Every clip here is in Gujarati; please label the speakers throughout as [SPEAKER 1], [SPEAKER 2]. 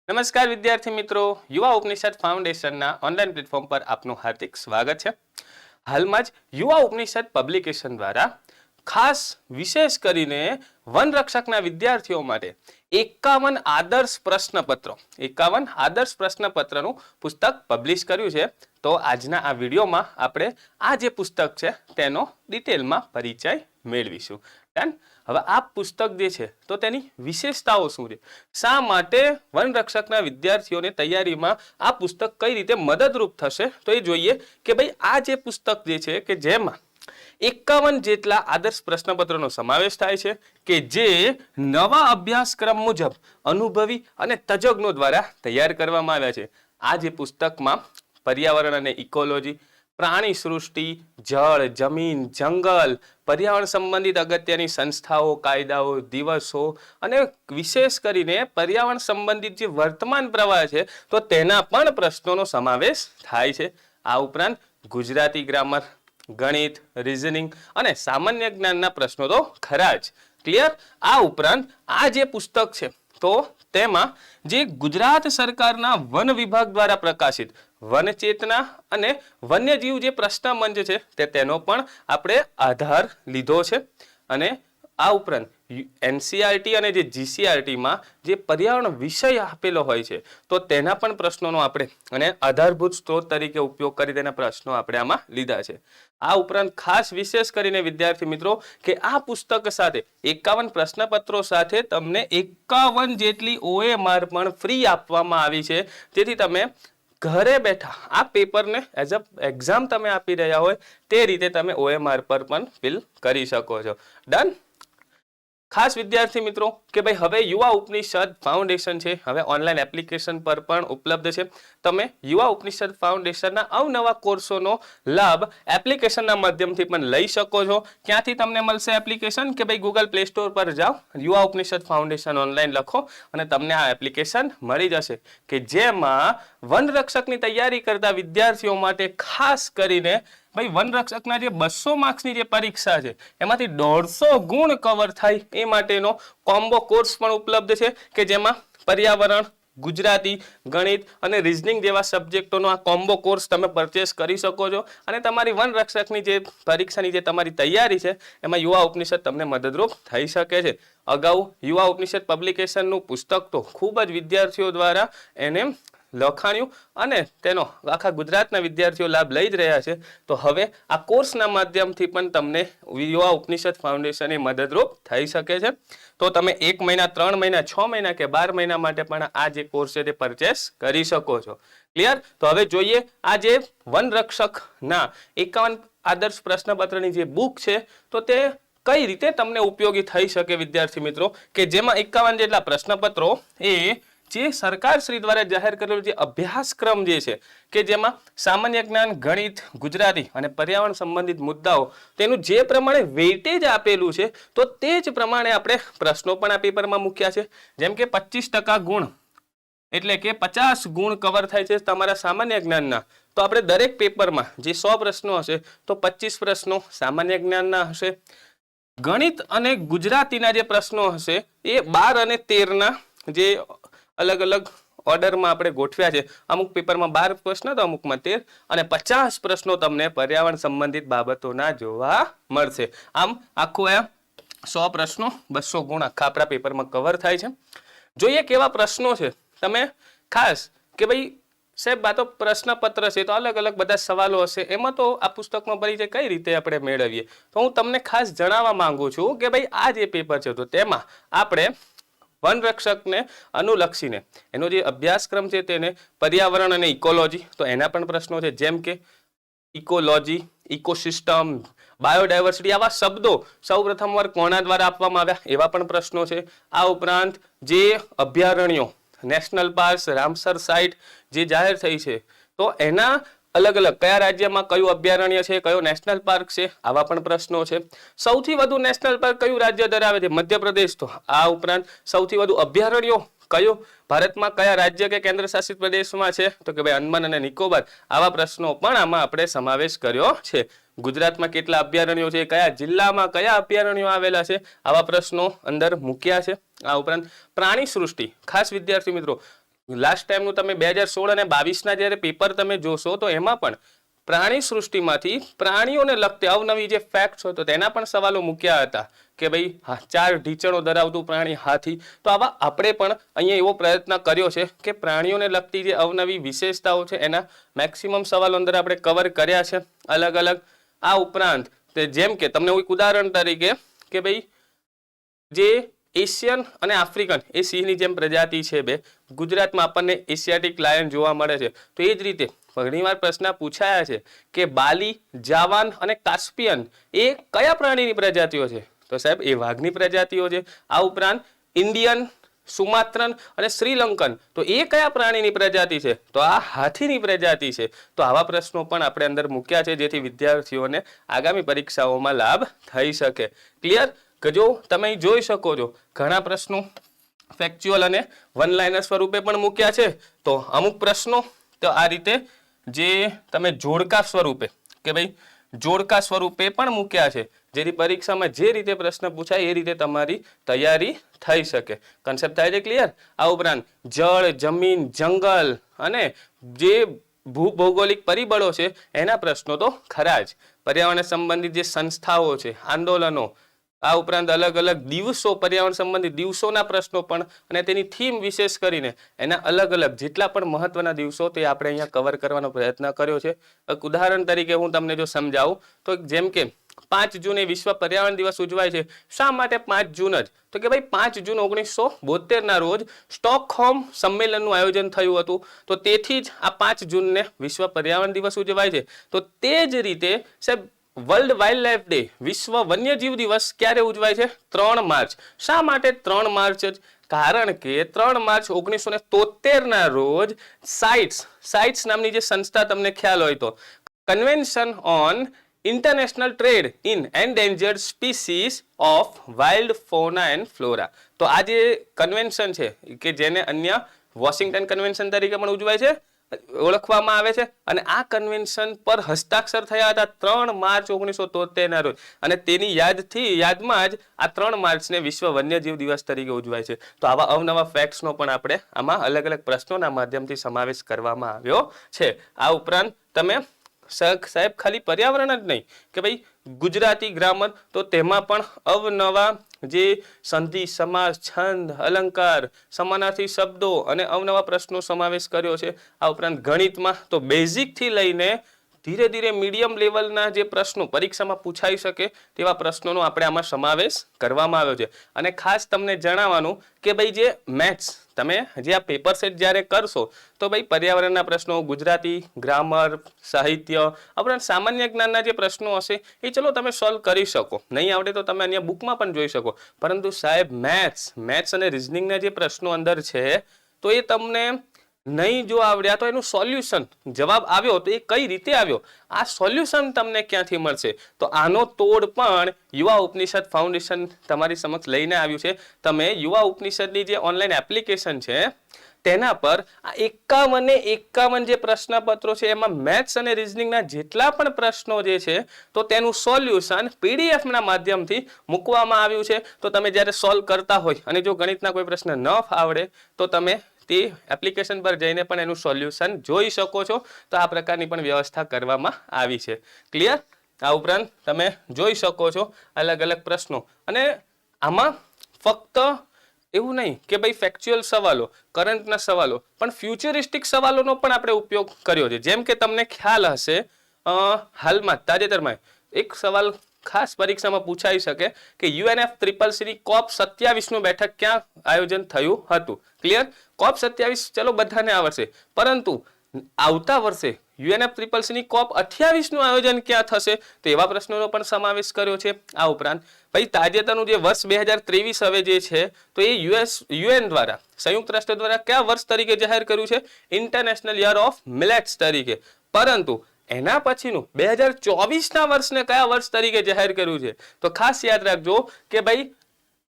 [SPEAKER 1] નમસ્કાર વિદ્યાર્થી મિત્રો, યુવા ઉપનિષદ ફાઉન્ડેશનના ઓનલાઈન પ્લેટફોર્મ પર આપનું હાર્દિક સ્વાગત છે. હાલમાં જ યુવા ઉપનિષદ પબ્લિકેશન દ્વારા ખાસ વિશેષ કરીને વનરક્ષકના વિદ્યાર્થીઓ માટે 51 આદર્શ પ્રશ્નપત્રનું પુસ્તક પબ્લિશ કર્યું છે. તો આજના આ વિડીયોમાં આપણે આ જે પુસ્તક છે તેનો ડિટેલમાં પરિચય મેળવીશું. ડન. હવે આ પુસ્તક જે છે તો તેની વિશેષતાઓ શું છે, શા માટે વનરક્ષકના વિદ્યાર્થીઓને તૈયારીમાં આ પુસ્તક કઈ રીતે મદદરૂપ થશે, તો એ જોઈએ કે ભાઈ આ જે પુસ્તક જે છે કે જેમાં 51 જેટલા આદર્શ પ્રશ્નપત્રનો સમાવેશ થાય છે કે જે નવા અભ્યાસક્રમ મુજબ અનુભવી અને તજજ્ઞો દ્વારા તૈયાર કરવામાં આવ્યા છે. આ જે પુસ્તકમાં પર્યાવરણ અને ઇકોલોજી, પ્રાણી સૃષ્ટિ, જળ, જમીન, જંગલ, પર્યાવરણ સંબંધિત અગત્યની સંસ્થાઓ, કાયદાઓ, દિવસો અને વિશેષ કરીને પર્યાવરણ સંબંધિત જે વર્તમાન પ્રવાહ છે તો તેના પણ પ્રશ્નોનો સમાવેશ થાય છે. આ ઉપરાંત ગુજરાતી ગ્રામર, ગણિત, રીઝનિંગ અને સામાન્ય જ્ઞાનના પ્રશ્નો તો ખરા જ. ક્લિયર? આ ઉપરાંત આ જે પુસ્તક છે તો તેમાં જે ગુજરાત સરકારના વન વિભાગ દ્વારા પ્રકાશિત વનચેતના અને વન્યજીવ જે પ્રશ્ન મંચ છે તેનો પણ આપણે આધાર લીધો છે. અને આ ઉપરાંત એનસીઆરટી અને જે જીસીઆરટીમાં જે પર્યાવરણ વિષય આપેલો હોય છે તો તેના પણ પ્રશ્નોનો આપણે અને આધારભૂત સ્ત્રોત તરીકે ઉપયોગ કરી તેના પ્રશ્નો આપણે આમાં લીધા છે. આ ઉપરાંત ખાસ વિશેષ કરીને વિદ્યાર્થી મિત્રો કે આ પુસ્તક સાથે 51 પ્રશ્નપત્રો સાથે તમને 51 જેટલી OMR પણ ફ્રી આપવામાં આવી છે, જેથી તમે ઘરે બેઠા આ પેપરને એઝ અ એક્ઝામ તમે આપી રહ્યા હોય તે રીતે તમે OMR પર પણ ફિલ કરી શકો છો. ડન. ખાસ વિદ્યાર્થી મિત્રો કે ભાઈ હવે યુવા ઉપનિષદ ફાઉન્ડેશન છે હવે ઓનલાઈન એપ્લિકેશન પર પણ ઉપલબ્ધ છે. તમે યુવા ઉપનિષદ ફાઉન્ડેશનના અવનવા કોર્સોનો લાભ એપ્લિકેશનના માધ્યમથી પણ લઈ શકો છો. ક્યાંથી તમને મળશે એપ્લિકેશન? કે ભાઈ ગૂગલ પ્લે સ્ટોર પર જાઓ, યુવા ઉપનિષદ ફાઉન્ડેશન ઓનલાઈન લખો અને તમને આ એપ્લિકેશન મળી જશે કે જેમાં વનરક્ષકની તૈયારી કરતા વિદ્યાર્થીઓ માટે ખાસ કરીને ભાઈ વનરક્ષકના જે 200 માર્ક્સની જે પરીક્ષા છે એમાંથી 150 ગુણ કવર થાય એ માટેનો કોમ્બો કોર્સ પણ ઉપલબ્ધ છે કે જેમાં પર્યાવરણ, ગુજરાતી, ગણિત અને રીઝનિંગ જેવા સબ્જેક્ટોનો આ કોમ્બો કોર્સ તમે પરચેસ કરી શકો છો અને તમારી વનરક્ષકની જે પરીક્ષાની જે તમારી તૈયારી છે એમાં યુવા ઉપનિષદ તમને મદદરૂપ થઈ શકે છે. અગાઉ યુવા ઉપનિષદ પબ્લિકેશનનું પુસ્તક તો ખૂબ જ વિદ્યાર્થીઓ દ્વારા એને લખાણ્યું અને તેનો આખા ગુજરાતના વિદ્યાર્થીઓ લાભ લઈ જ રહ્યા છે. તો હવે આ કોર્સના માધ્યમથી પણ તમને યુવા ઉપનિષદ ફાઉન્ડેશનની મદદરૂપ થઈ શકે છે. તો તમે 1 મહિના, 3 મહિના, 6 મહિના કે 12 મહિના માટે પણ આ જે કોર્સ છે તે પરચેસ કરી શકો છો. ક્લિયર? તો હવે જોઈએ આ જે વનરક્ષકના 51 આદર્શ પ્રશ્નપત્રની જે બુક છે તો તે કઈ રીતે તમને ઉપયોગી થઈ શકે વિદ્યાર્થી મિત્રો, કે જેમાં 51 જેટલા પ્રશ્નપત્રો એ જે સરકાર શ્રી દ્વારા જાહેર કરેલો જે અભ્યાસક્રમ જે છે કે જેમાં સામાન્ય જ્ઞાન, ગણિત, ગુજરાતી અને પર્યાવરણ સંબંધિત મુદ્દાઓ તેનું જે પ્રમાણે વેઇટેજ આપેલું છે તો તે જ પ્રમાણે આપણે પ્રશ્નો પણ આ પેપરમાં મૂક્યા છે. જેમ કે 25% ગુણ એટલે કે 50 ગુણ કવર થાય છે તમારા સામાન્ય જ્ઞાનના. તો આપણે દરેક પેપરમાં જે 100 પ્રશ્નો હશે તો 25 પ્રશ્નો સામાન્ય જ્ઞાનના હશે. ગણિત અને ગુજરાતીના જે પ્રશ્નો હશે એ 12 અને 13ના જે અલગ અલગ ઓર્ડરમાં આપણે ગોઠવ્યા છે. અમુક પેપરમાં 12 પ્રશ્નો તો અમુકમાં 13 અને 50 પ્રશ્નો તમને પર્યાવરણ સંબંધિત બાબતોના જોવા મળશે. આમ આખું 100 પ્રશ્નો 200 ગુણ આખા આપણા પેપરમાં કવર થાય છે. જોઈએ કેવા પ્રશ્નો છે. તમે ખાસ કે ભાઈ સાહેબ આ તો પ્રશ્નપત્ર છે તો અલગ અલગ બધા સવાલો હશે, એમાં તો આ પુસ્તકનો પરિચય કઈ રીતે આપણે મેળવીએ? તો હું તમને ખાસ જણાવવા માંગુ છું કે ભાઈ આ જે પેપર છે તો તેમાં આપણે વનરક્ષકને અનુલક્ષીને એનો જે અભ્યાસક્રમ છે તેને પર્યાવરણ અને ઇકોલોજી તો એના પણ પ્રશ્નો છે. જેમ કે ઇકોલોજી, ઇકોસિસ્ટમ, બાયોડાયવર્સિટી આવા શબ્દો સૌ પ્રથમ વાર કોના દ્વારા આપવામાં આવ્યા એવા પણ પ્રશ્નો છે. આ ઉપરાંત જે અભયારણ્યો, નેશનલ પાર્ક, રામસર સાઇટ જે જાહેર થઈ છે તો એના અલગ અલગ કયા રાજ્યમાં કયું અભયારણ્ય છે, કયો નેશનલ પાર્ક છે, આવા પણ પ્રશ્નો છે. સૌથી વધુ નેશનલ પાર્ક કયું રાજ્ય ધરાવે છે? મધ્યપ્રદેશ. તો આ ઉપરાંત સૌથી વધુ અભયારણ્યો કયો ભારતમાં કયા રાજ્ય કે કેન્દ્ર શાસિત પ્રદેશમાં છે? તો કે ભાઈ અંદમાન અને નિકોબાર. આવા પ્રશ્નો પણ આમાં આપણે સમાવેશ કર્યો છે. ગુજરાતમાં કેટલા અભયારણ્યો છે, કયા જિલ્લામાં કયા અભયારણ્યો આવેલા છે, આવા પ્રશ્નો અંદર મૂક્યા છે. આ ઉપરાંત પ્રાણી સૃષ્ટિ, ખાસ વિદ્યાર્થી મિત્રો લાસ્ટ ટાઈમનું તમે 2016 અને 22ના જ્યારે પેપર તમે જોશો તો એમાં પણ પ્રાણી સૃષ્ટિમાંથી પ્રાણીઓને લગતી અવનવી જે ફેક્ટ્સ હોય તો તેના પણ સવાલો મૂક્યા હતા કે ભાઈ 4 ઢીંચણો ધરાવતું પ્રાણી હાથી. તો આવા આપણે પણ અહીંયા એવો પ્રયત્ન કર્યો છે કે પ્રાણીઓને લગતી જે અવનવી વિશેષતાઓ છે એના મેક્સિમમ સવાલો અંદર આપણે કવર કર્યા છે અલગ અલગ. આ ઉપરાંત જેમ કે તમને એક ઉદાહરણ તરીકે કે ભાઈ જે એશિયન અને આફ્રિકન એ સિંહની જેમ પ્રજાતિ છે બે, ગુજરાતમાં આપણને એશિયાટિક લાયન જોવા મળે છે. તો એ જ રીતે ઘણીવાર પ્રશ્ન પૂછાયા છે કે બાલી, જાવાન અને કાસ્પિયન એ કયા પ્રાણીની પ્રજાતિઓ છે? તો સાહેબ એ વાઘની પ્રજાતિઓ છે. આ ઉપરાંત ઇન્ડિયન, સુમાત્રન અને શ્રીલંકન તો એ કયા પ્રાણીની પ્રજાતિ છે? તો આ હાથીની પ્રજાતિ છે. તો આવા પ્રશ્નો પણ આપણે અંદર મૂક્યા છે જેથી વિદ્યાર્થીઓને આગામી પરીક્ષાઓમાં લાભ થઈ શકે. ક્લિયર? કે જો તમે જોઈ શકો છો ઘણા પ્રશ્નો ફેક્ચ્યુઅલ અને વન લાઇનર સ્વરૂપે પણ મૂક્યા છે. તો અમુક પ્રશ્નો તો આ રીતે જે તમે જોડકા સ્વરૂપે કે ભાઈ જોડકા સ્વરૂપે પણ મૂક્યા છે જેથી પરીક્ષામાં જે રીતે પ્રશ્ન પૂછાય એ રીતે તમારી તૈયારી થઈ શકે. કન્સેપ્ટ થાય છે ક્લિયર? આ ઉપરાંત જળ, જમીન, જંગલ અને જે ભૂભૌગોલિક પરિબળો છે એના પ્રશ્નો તો ખરા જ. પર્યાવરણ સંબંધિત જે સંસ્થાઓ છે, આંદોલનો, આ ઉપરાંત અલગ અલગ દિવસો, પર્યાવરણ સંબંધિત દિવસોના પ્રશ્નો પણ અને તેની થીમ વિશેષ કરીને એના અલગ અલગ જેટલા પણ મહત્વના દિવસો તે આપણે અહીંયા કવર કરવાનો પ્રયત્ન કર્યો છે. એક ઉદાહરણ તરીકે હું તમને જો સમજાવું તો જેમ કે 5 જૂને વિશ્વ પર્યાવરણ દિવસ ઉજવાય છે. શા માટે 5 જૂન જ? તો કે ભાઈ 5 જૂન 1972ના રોજ સ્ટોકહોમ સંમેલનનું આયોજન થયું હતું. તો તેથી જ આ 5 જૂનને વિશ્વ પર્યાવરણ દિવસ ઉજવાય છે. તો તે જ રીતે સાહેબ વર્લ્ડ વાઇલ્ડ લાઇફ ડે, વિશ્વ વન્યજીવ દિવસ ક્યારે ઉજવાય છે? 3 માર્ચ. શા માટે 3 માર્ચ જ? કારણ કે 3 માર્ચ 1973ના રોજ સાઇટ્સ નામની જે સંસ્થા તમને ખ્યાલ હોય તો convention on international trade in endangered species of wild ફોના and flora. તો આ જે કન્વેન્શન છે કે જેને અન્ય વોશિંગ્ટન કન્વેન્શન તરીકે પણ ઉજવાય છે, ઓળખવામાં આવે છે, અને આ કન્વેન્શન પર હસ્તાક્ષર થયા હતા 3 માર્ચ 1973ના રોજ. અને તેની યાદમાં જ આ 3 માર્ચને વિશ્વ વન્યજીવ દિવસ તરીકે ઉજવાય છે. તો આવા અવનવા ફેક્ટ્સનો પણ આપણે આમાં અલગ અલગ પ્રશ્નોના માધ્યમથી સમાવેશ કરવામાં આવ્યો છે. આ ઉપરાંત તમે સાહેબ ખાલી પર્યાવરણ જ નહીં કે ભાઈ ગુજરાતી ગ્રામર, તો તેમાં પણ અવનવા જે સંધિ, સમાસ, છંદ, અલંકાર, સમાનાર્થી શબ્દો અને અવનવા પ્રશ્નો સમાવેશ કર્યો છે. આ ઉપરાંત ગણિતમાં તો બેઝિકથી લઈને ધીરે ધીરે મીડિયમ લેવલના જે પ્રશ્નો પરીક્ષામાં પૂછાઈ શકે તેવા પ્રશ્નોનો આપણે આમાં સમાવેશ કરવામાં આવ્યો છે. અને ખાસ તમને જણાવવાનું કે ભાઈ જે મેથ્સ તમે જે આ પેપર સેટ જ્યારે કરશો તો ભાઈ પર્યાવરણના પ્રશ્નો, ગુજરાતી ગ્રામર, સાહિત્ય, ઉપરાંત સામાન્ય જ્ઞાનના જે પ્રશ્નો હશે એ ચલો તમે સોલ્વ કરી શકો. નહીં આવડે તો તમે અન્ય બુકમાં પણ જોઈ શકો. પરંતુ સાહેબ મેથ્સ અને રિઝનિંગના જે પ્રશ્નો અંદર છે તો એ તમને નહીં જો આવડ્યા તો એનું સોલ્યુશન, જવાબ આવ્યો તો એ કઈ રીતે આવ્યો, આ સોલ્યુશન તમને ક્યાંથી મળશે? તો આનો તોડ પણ યુવા ઉપનિષદ ફાઉન્ડેશન તમારી સમક્ષ લઈને આવ્યું છે. તમે યુવા ઉપનિષદની જે ઓનલાઈન એપ્લિકેશન છે તેના પર આ 51 જે પ્રશ્નપત્રો છે એમાં મેથ્સ અને રિઝનિંગના જેટલા પણ પ્રશ્નો જે છે તો તેનું સોલ્યુશન પીડીએફના માધ્યમથી મૂકવામાં આવ્યું છે. તો તમે જ્યારે સોલ્વ કરતા હોય અને જો ગણિતના કોઈ પ્રશ્ન ન આવડે તો તમે તે એપ્લિકેશન પર જઈને પણ એનું સોલ્યુશન જોઈ શકો છો. તો આ પ્રકારની પણ વ્યવસ્થા કરવામાં આવી છે. ક્લિયર? આ ઉપરાંત તમે જોઈ શકો છો અલગ અલગ પ્રશ્નો. અને આમાં ફક્ત એવું નહીં કે ભાઈ ફેક્ચ્યુઅલ સવાલો, કરંટના સવાલો, પણ ફ્યુચરિસ્ટિક સવાલોનો પણ આપણે ઉપયોગ કર્યો છે. જેમ કે તમને ખ્યાલ હશે હાલમાં તાજેતરમાં એક સવાલ ખાસ પરીક્ષામાં પૂછાઈ શકે કે UNFCCC ની COP27નું બેઠક ક્યાં આયોજન થયું હતું? ક્લિયર? COP27 ચલો બધાને આવડશે, પરંતુ આવતા વર્ષે UNFCCC ની COP28નું આયોજન ક્યાં થશે? તો એવા પ્રશ્નોનો પણ સમાવેશ કર્યો છે. આ ઉપરાંત ભાઈ તાજેતરનું જે વર્ષ 2023 હવે જે છે તો એ UN દ્વારા, સંયુક્ત રાષ્ટ્ર દ્વારા કયા વર્ષ તરીકે જાહેર કર્યું છે? ઇન્ટરનેશનલ યર ઓફ મિલેટ્સ તરીકે. પરંતુ એના પછીનું 2024ના વર્ષને કયા વર્ષ તરીકે જાહેર કર્યું છે? તો ખાસ યાદ રાખજો કે ભાઈ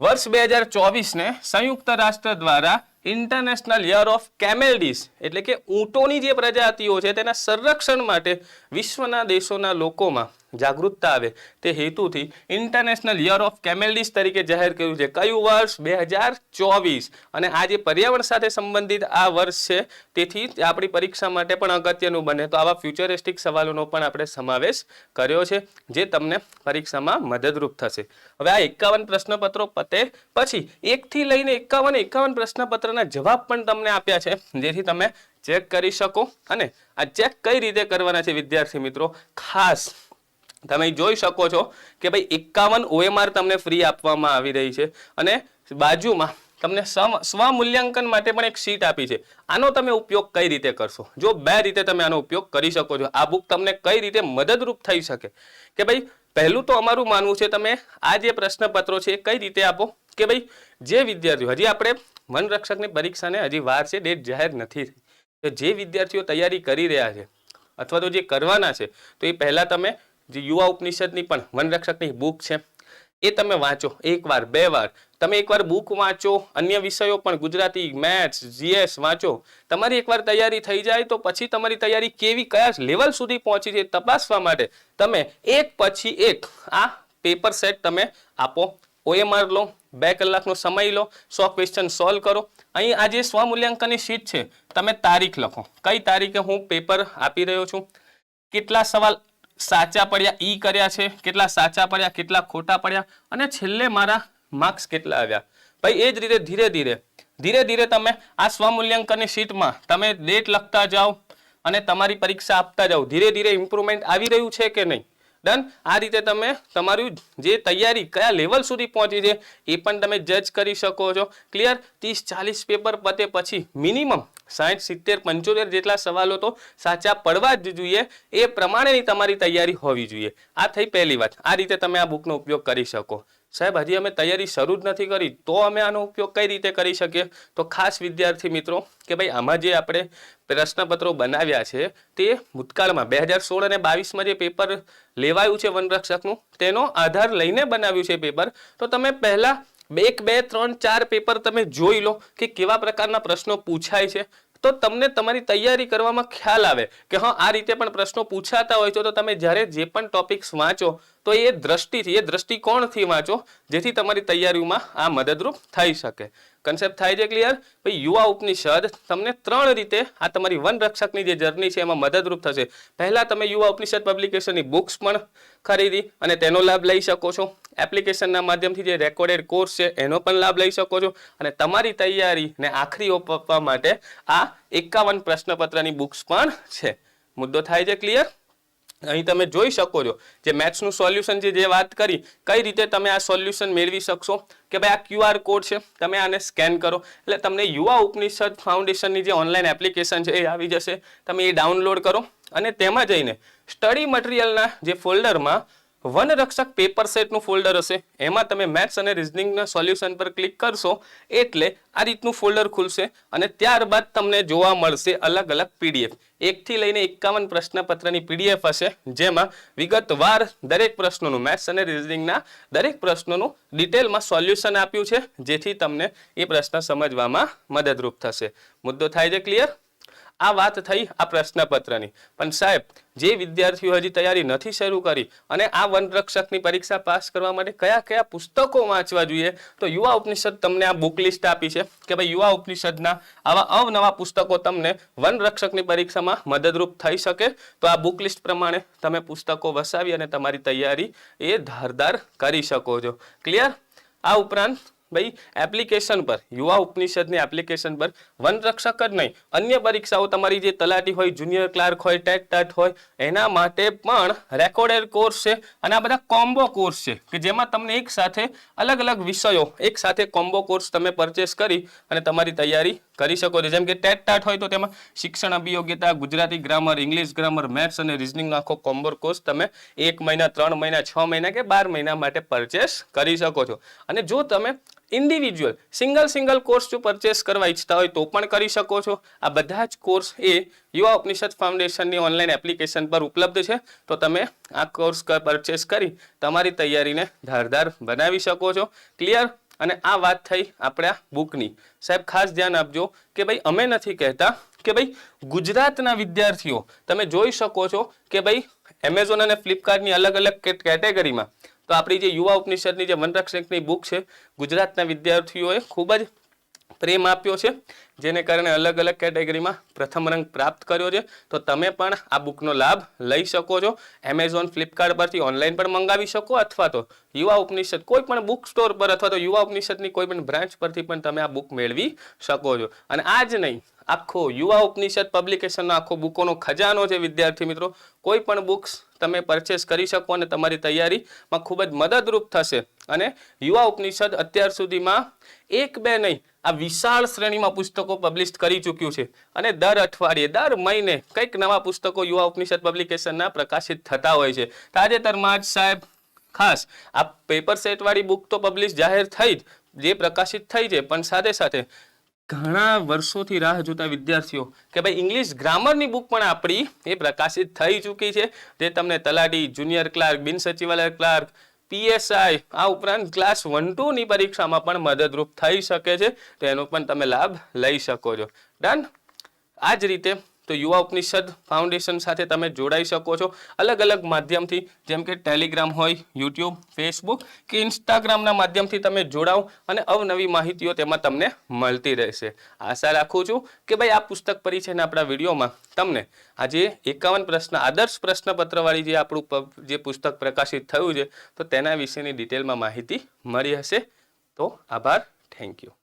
[SPEAKER 1] વર્ષ 2024ને સંયુક્ત રાષ્ટ્ર દ્વારા ઇન્ટરનેશનલ યર ઓફ કેમેલડીસ એટલે કે ઊંટોની જે પ્રજાતિઓ છે તેના સંરક્ષણ માટે વિશ્વના દેશોના લોકોમાં જાગૃતતા આવે તે હેતુથી ઇન્ટરનેશનલ યર ઓફ કેમેલડીસ તરીકે જાહેર કર્યું છે. કયું વર્ષ? 2024. અને આ જે પર્યાવરણ સાથે સંબંધિત આ વર્ષ છે તેથી આપણી પરીક્ષા માટે પણ અગત્યનું બને. તો આવા ફ્યુચરિસ્ટિક સવાલોનો પણ આપણે સમાવેશ કર્યો છે જે તમને પરીક્ષામાં મદદરૂપ થશે. હવે આ 51 પ્રશ્નપત્રો પતે પછી 1 થી લઈને 51 પ્રશ્નપત્રના જવાબ પણ તમને આપ્યા છે જેથી તમે ચેક કરી શકો. અને આ ચેક કઈ રીતે કરવાના છે વિદ્યાર્થી મિત્રો, ખાસ તમે જોઈ શકો છો કે ભાઈ 51 OMR તમને ફ્રી આપવામાં આવી રહી છે અને બાજુમાં તમને સ્વમૂલ્યાંકન માટે પણ એક શીટ આપી છે. આનો તમે ઉપયોગ કઈ રીતે કરશો? જો 2 રીતે તમે આનો ઉપયોગ કરી શકો છો. આ બુક તમને કઈ રીતે મદદરૂપ થઈ શકે કે ભાઈ પહેલું તો અમારું માનવું છે તમે આ જે પ્રશ્નપત્રો છે એ કઈ રીતે આપો કે ભાઈ જે વિદ્યાર્થીઓ હજી આપણે વન રક્ષકની પરીક્ષાને હજી વાર છે, ડેટ જાહેર નથી થઈ, તો જે વિદ્યાર્થીઓ તૈયારી કરી રહ્યા છે અથવા તો જે કરવાના છે તો એ પહેલા તમે જે યુવા ઉપનિષદની પણ વનરક્ષકની બુક છે એ તમે વાંચો. 1 વાર 2 વાર તમે એકવાર બુક વાંચો, અન્ય વિષયો પણ ગુજરાતી, મેથ્સ, જીએસ વાંચો. તમારી એકવાર તૈયારી થઈ જાય તો પછી તમારી તૈયારી કેવી કયા લેવલ સુધી પહોંચી છે તપાસવા માટે તમે એક પછી એક આ પેપર સેટ તમે આપો. OMR લો, 2 કલાકનો સમય લો, 100 ક્વેશ્ચન સોલ્વ કરો. અહીં આ જે સ્વમૂલ્યાંકનની શીટ છે તમે તારીખ લખો, કઈ તારીખે હું પેપર આપી રહ્યો છું, કેટલા સવાલ સાચા પડ્યા ઈ કર્યા છે, કેટલા સાચા પડ્યા, કેટલા ખોટા પડ્યા અને છેલ્લે મારા માર્ક્સ કેટલા આવ્યા. ભાઈ એ જ રીતે ધીરે ધીરે તમે આ સ્વમૂલ્યાંકનની શીટમાં તમે ડેટ લખતા જાઓ અને તમારી પરીક્ષા આપતા જાઓ. ધીરે ધીરે ઇમ્પ્રુવમેન્ટ આવી રહ્યું છે કે નહીં. ડન. આ રીતે તમે તમારું જે તૈયારી કયા લેવલ સુધી પહોંચી છે એ પણ તમે જજ કરી શકો છો. ક્લિયર? 30-40 પેપર પતે પછી મિનિમમ 60-70-75 જેટલા સવાલો તો સાચા પડવા જ જોઈએ. એ પ્રમાણેની તમારી તૈયારી હોવી જોઈએ. આ થઈ પહેલી વાત. આ રીતે તમે આ બુકનો ઉપયોગ કરી શકો. સાહેબ હજી અમે તૈયારી શરૂ જ નથી કરી તો અમે આનો ઉપયોગ કઈ રીતે કરી શકીએ? તો ખાસ વિદ્યાર્થી મિત્રો કે ભાઈ આમાં જે આપણે પ્રશ્નપત્રો બનાવ્યા છે તે ભૂતકાળમાં 2016 અને 22માં જે પેપર લેવાયું છે વનરક્ષકનું તેનો આધાર લઈને બનાવ્યું છે પેપર. તો તમે પહેલા 1, 2, 3, 4 પેપર તમે જોઈ લો કે કેવા પ્રકારના પ્રશ્નો પૂછાય છે તો તમને તમારી તૈયારી કરવામાં ખ્યાલ આવે કે હા આ રીતે પણ પ્રશ્નો પૂછાતા હોય છે. તો તમે જ્યારે જે પણ ટોપિક્સ વાંચો તો એ દ્રષ્ટિથી એ દ્રષ્ટિકોણથી વાંચો જેથી તમારી તૈયારીમાં આ મદદરૂપ થઈ શકે. કન્સેપ્ટ થાય છે ક્લિયર? ભાઈ યુવા ઉપનિષદ તમને 3 રીતે આ તમારી વનરક્ષકની જે જર્ની છે એમાં મદદરૂપ થશે. પહેલા તમે યુવા ઉપનિષદ પબ્લિકેશનની બુક્સ પણ ખરીદી અને તેનો લાભ લઈ શકો છો. એપ્લિકેશનના માધ્યમથી જે રેકોર્ડેડ કોર્સ છે એનો પણ લાભ લઈ શકો છો અને તમારી તૈયારીને આખરી ઓપ આપવા માટે આ 51 પ્રશ્નપત્રની બુક્સ પણ છે. મુદ્દો થાય છે ક્લિયર? અહીં તમે જોઈ શકો છો જે મેથ્સનું સોલ્યુશન જે વાત કરી કઈ રીતે તમે આ સોલ્યુશન મેળવી શકશો કે ભાઈ આ QR કોડ છે તમે આને સ્કેન કરો એટલે તમને યુવા ઉપનિષદ ફાઉન્ડેશનની જે ઓનલાઈન એપ્લિકેશન છે એ આવી જશે. તમે એ ડાઉનલોડ કરો અને તેમાં જઈને સ્ટડી મટીરિયલના જે ફોલ્ડરમાં વનરક્ષક પેપર સેટનું ફોલ્ડર હશે એમાં તમે મેથ્સ અને રિઝનિંગના સોલ્યુશન પર ક્લિક કરશો એટલે આ રીતનું ફોલ્ડર ખુલશે અને ત્યારબાદ તમને જોવા મળશે અલગ અલગ PDF. 1 થી લઈને 51 પ્રશ્નપત્રની PDF હશે જેમાં વિગતવાર દરેક પ્રશ્નોનું મેથ્સ અને રિઝનિંગના દરેક પ્રશ્નોનું ડિટેલમાં સોલ્યુશન આપ્યું છે જેથી તમને એ પ્રશ્ન સમજવામાં મદદરૂપ થશે. મુદ્દો થાય છે ક્લિયર? આ વાત થઈ આ પ્રશ્નપત્રની. પણ સાહેબ જે વિદ્યાર્થીઓ હજી તૈયારી નથી શરૂ કરી અને આ વનરક્ષકની પરીક્ષા પાસ કરવા માટે કયા કયા પુસ્તકો વાંચવા જોઈએ તો યુવા ઉપનિષદ તમને આ બુક લિસ્ટ આપી છે કે ભાઈ યુવા ઉપનિષદના આવા અવનવા પુસ્તકો તમને વનરક્ષકની પરીક્ષામાં મદદરૂપ થઈ શકે. તો આ બુક લિસ્ટ પ્રમાણે તમે પુસ્તકો વસાવી અને તમારી તૈયારી એ ધારદાર કરી શકો છો. ક્લિયર? આ ઉપરાંત ભાઈ એપ્લિકેશન પર યુવા ઉપનિષદની એપ્લિકેશન પર વનરક્ષક જ નહીં અન્ય પરીક્ષાઓ તમારી જે તલાટી હોય, જુનિયર ક્લાર્ક હોય, ટેટ હોય એના માટે પણ રેકોર્ડેડ કોર્સ છે અને આ બધા કોમ્બો કોર્સ છે કે જેમાં તમને એક સાથે અલગ અલગ વિષયો એક સાથે કોમ્બો કોર્સ તમે પરચેસ કરી અને તમારી તૈયારી કરી શકો છો. જેમ કે ટેટ હોય તો તેમાં શિક્ષણ અભિયોગ્યતા, Gujarati grammar, English grammar, maths અને રિઝનિંગનો આખો કોમ્બો કોર્સ તમે 1 મહિના, 3 મહિના, 6 મહિના કે 12 મહિના માટે પરચેસ કરી શકો છો. અને જો તમે ઇન્ડિવિજ્યુઅલ સિંગલ કોર્સ જો પરચેસ કરવા ઈચ્છતા હોય તો પણ કરી શકો છો. આ બધા જ કોર્સ એ યુવા ઉપનિષદ ફાઉન્ડેશનની ઓનલાઈન એપ્લિકેશન પર ઉપલબ્ધ છે. તો તમે આ કોર્સ પરચેસ કરી તમારી તૈયારીને ધારદાર બનાવી શકો છો. ક્લિયર? અને આ વાત થઈ આપણા બુકની. સાહેબ ખાસ ધ્યાન આપજો કે ભાઈ અમે નથી કહેતા કે ભાઈ ગુજરાતના વિદ્યાર્થીઓ તમે જોઈ શકો છો કે ભાઈ એમેઝોન અને ફ્લિપકાર્ટની અલગ અલગ કેટેગરીમાં તો આપણી જે યુવા ઉપનિષદની જે વનરક્ષકની બુક છે ગુજરાતના વિદ્યાર્થીઓએ ખૂબ જ પ્રેમ આપ્યો છે, જેને કારણે અલગ અલગ કેટેગરીમાં પ્રથમ રંગ પ્રાપ્ત કર્યો છે. તો તમે પણ આ બુકનો લાભ લઈ શકો છો. એમેઝોન ફ્લિપકાર્ટ પરથી ઓનલાઈન પણ મંગાવી શકો અથવા તો યુવા ઉપનિષદ કોઈ પણ બુક સ્ટોર પર અથવા તો યુવા ઉપનિષદની કોઈ પણ બ્રાન્ચ પરથી પણ તમે આ બુક મેળવી શકો છો. અને આ જ નહીં, આખો યુવા ઉપનિષદ પબ્લિકેશનનો આખો બુકોનો ખજાનો છે વિદ્યાર્થી મિત્રો. કોઈ પણ બુક્સ તમે પરચેસ કરી શકો અને તમારી તૈયારીમાં ખૂબ જ મદદરૂપ થશે. અને યુવા ઉપનિષદ અત્યાર સુધીમાં એક બે નહીં આ વિશાળ શ્રેણીમાં પુસ્તકો પબ્લિશ કરી ચૂક્યું છે અને દર અઠવાડિયે દર મહિને કંઈક નવા પુસ્તકો યુવા ઉપનિષદ પબ્લિકેશનના પ્રકાશિત થતા હોય છે. તાજેતરમાં જ સાહેબ ખાસ આ પેપર સેટ વાળી બુક તો પબ્લિશ જાહેર થઈ જ જે પ્રકાશિત થઈ છે, પણ સાથે સાથે ઘણા વર્ષોથી રાહ જોતા વિદ્યાર્થીઓ કે ભાઈ ઇંગ્લિશ ગ્રામરની બુક પણ આપણી એ પ્રકાશિત થઈ ચૂકી છે, જે તમને તલાટી, જુનિયર ક્લાર્ક, બિન સચિવાલય ક્લાર્ક, પીએસઆઈ આ ઉપરાંત ક્લાસ 1-2 ની પરીક્ષામાં પણ મદદરૂપ થઈ શકે છે. તો એનો પણ તમે લાભ લઈ શકો છો. ડન. આ જ રીતે તો યુવા ઉપનિષદ ફાઉન્ડેશન સાથે તમે જોડાઈ શકો છો અલગ અલગ માધ્યમથી, જેમ કે ટેલિગ્રામ હોય, યુટ્યુબ, ફેસબુક કે ઇન્સ્ટાગ્રામના માધ્યમથી તમે જોડાઓ અને અવનવી માહિતીઓ તેમાં તમને મળતી રહેશે. આશા રાખું છું કે ભાઈ આ પુસ્તક પરિચયના આપણા વિડીયોમાં તમને આજે 51 પ્રશ્ન આદર્શ પ્રશ્નપત્રવાળી જે આપણું જે પુસ્તક પ્રકાશિત થયું છે તો તેના વિશેની ડિટેલમાં માહિતી મળી હશે. તો આભાર. Thank you.